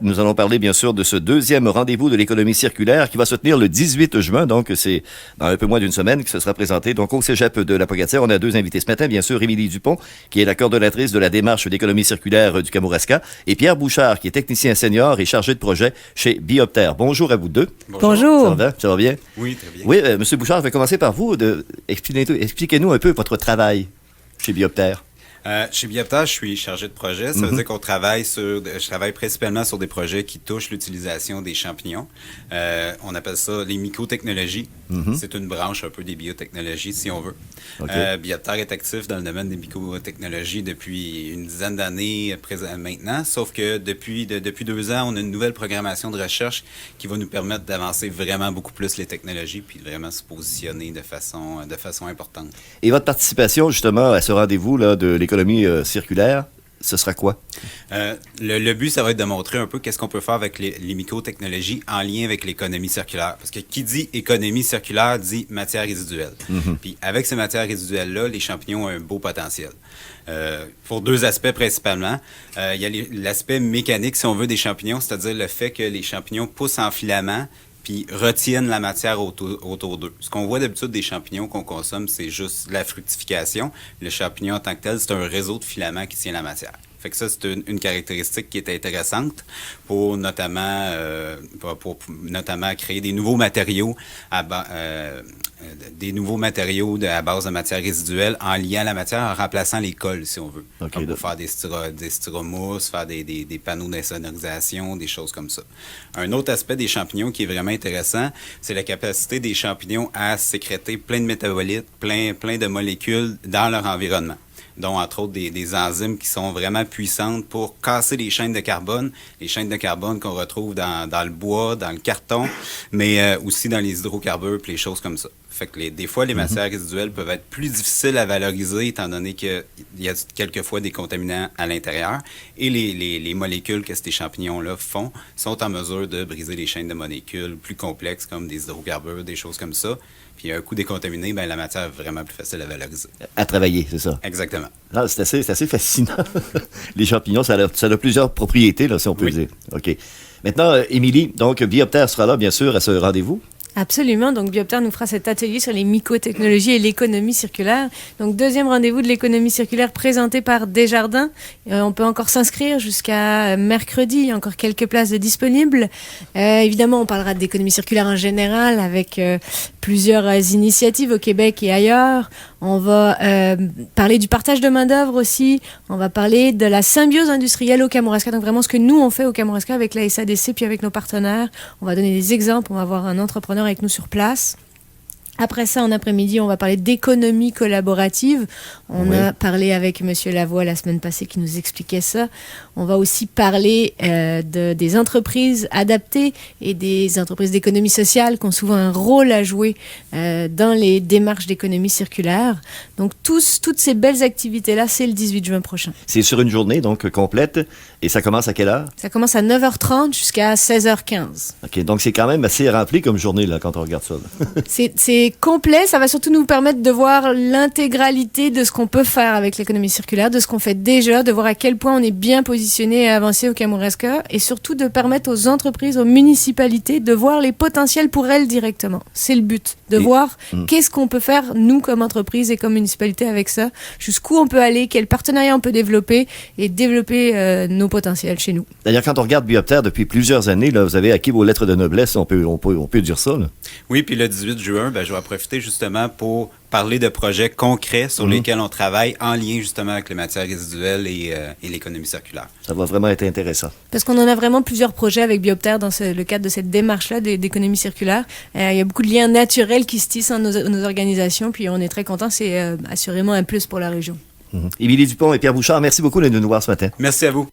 Nous allons parler bien sûr de ce deuxième rendez-vous de l'économie circulaire qui va se tenir le 18 juin, donc c'est dans un peu moins d'une semaine que ce sera présenté donc au Cégep de la Pocatière. On a deux invités ce matin, bien sûr, Émilie Dupont, qui est la coordonnatrice de la démarche d'économie circulaire du Kamouraska, et Pierre Bouchard, qui est technicien senior et chargé de projet chez Bioptère. Bonjour à vous deux. Bonjour. Ça va bien? Oui, très bien. Oui, Monsieur Bouchard, je vais commencer par vous. Expliquez-nous un peu votre travail chez Bioptère. Chez Bioptère, je suis chargé de projet. Ça veut dire qu'on travaille je travaille principalement sur des projets qui touchent l'utilisation des champignons. On appelle ça les mycotechnologies. C'est une branche un peu des biotechnologies, si on veut. Okay. Bioptère est actif dans le domaine des mycotechnologies depuis une dizaine d'années maintenant, sauf que depuis 2 ans, on a une nouvelle programmation de recherche qui va nous permettre d'avancer vraiment beaucoup plus les technologies puis vraiment se positionner de façon importante. Et votre participation justement à ce rendez-vous là, de l'économie circulaire, ce sera quoi? Le but, ça va être de montrer un peu qu'est-ce qu'on peut faire avec les mycotechnologies en lien avec l'économie circulaire. Parce que qui dit économie circulaire dit matière résiduelle. Puis avec ces matières résiduelles-là, les champignons ont un beau potentiel. Pour deux aspects principalement. Il y a l'aspect mécanique, si on veut, des champignons, c'est-à-dire le fait que les champignons poussent en filament puis retiennent la matière autour d'eux. Ce qu'on voit d'habitude des champignons qu'on consomme, c'est juste la fructification. Le champignon en tant que tel, c'est un réseau de filaments qui tient la matière. Fait que ça, c'est une caractéristique qui est intéressante pour notamment créer des nouveaux matériaux à base de matières résiduelles en liant la matière, en remplaçant les cols, si on veut. Okay, pour faire des styromousses, faire des panneaux d'insonorisation, des choses comme ça. Un autre aspect des champignons qui est vraiment intéressant, c'est la capacité des champignons à sécréter plein de métabolites, plein de molécules dans leur environnement, dont entre autres des enzymes qui sont vraiment puissantes pour casser les chaînes de carbone qu'on retrouve dans le bois, dans le carton, mais aussi dans les hydrocarbures et les choses comme ça. Fait que des fois, les matières résiduelles peuvent être plus difficiles à valoriser étant donné qu'il y a quelquefois des contaminants à l'intérieur et les molécules que ces champignons-là font sont en mesure de briser les chaînes de molécules plus complexes comme des hydrocarbures, des choses comme ça. Puis un coup décontaminé, la matière est vraiment plus facile à valoriser. À travailler, c'est ça? Exactement. Ah, c'est assez fascinant. Les champignons, ça a plusieurs propriétés, là, si on peut dire. OK. Maintenant, Émilie, donc Bioptère sera là, bien sûr, à ce rendez-vous. Absolument. Donc, Bioptère nous fera cet atelier sur les mycotechnologies et l'économie circulaire. Donc, deuxième rendez-vous de l'économie circulaire présenté par Desjardins. On peut encore s'inscrire jusqu'à mercredi. Il y a encore quelques places de disponibles. Évidemment, on parlera d'économie circulaire en général avec plusieurs initiatives au Québec et ailleurs. On va parler du partage de main-d'œuvre aussi. On va parler de la symbiose industrielle au Kamouraska. Donc, vraiment ce que nous, on fait au Kamouraska avec la SADC puis avec nos partenaires. On va donner des exemples. On va avoir un entrepreneur avec nous sur place. Après ça, en après-midi, on va parler d'économie collaborative. On a parlé avec M. Lavoie la semaine passée qui nous expliquait ça. On va aussi parler des entreprises adaptées et des entreprises d'économie sociale qui ont souvent un rôle à jouer dans les démarches d'économie circulaire. Donc, toutes ces belles activités-là, c'est le 18 juin prochain. C'est sur une journée, donc complète. Et ça commence à quelle heure? Ça commence à 9h30 jusqu'à 16h15. OK, donc c'est quand même assez rempli comme journée là, quand on regarde ça. C'est complet, ça va surtout nous permettre de voir l'intégralité de ce qu'on peut faire avec l'économie circulaire, de ce qu'on fait déjà, de voir à quel point on est bien positionné et avancé au Kamouraska, et surtout de permettre aux entreprises, aux municipalités de voir les potentiels pour elles directement. C'est le but, de voir qu'est-ce qu'on peut faire, nous, comme entreprise et comme municipalité avec ça, jusqu'où on peut aller, quel partenariat on peut développer et développer nos potentiels chez nous. D'ailleurs, quand on regarde Bioptère depuis plusieurs années, là, vous avez acquis vos lettres de noblesse, on peut dire ça. Là. Oui, puis le 18 juin, je vais profiter justement pour parler de projets concrets sur lesquels on travaille en lien justement avec les matières résiduelles et l'économie circulaire. Ça va vraiment être intéressant. Parce qu'on en a vraiment plusieurs projets avec Bioptère dans le cadre de cette démarche-là d'économie circulaire. Il y a beaucoup de liens naturels qui se tissent en nos organisations, puis on est très contents. C'est assurément un plus pour la région. Émilie Dupont et Pierre Bouchard, merci beaucoup de nous voir ce matin. Merci à vous.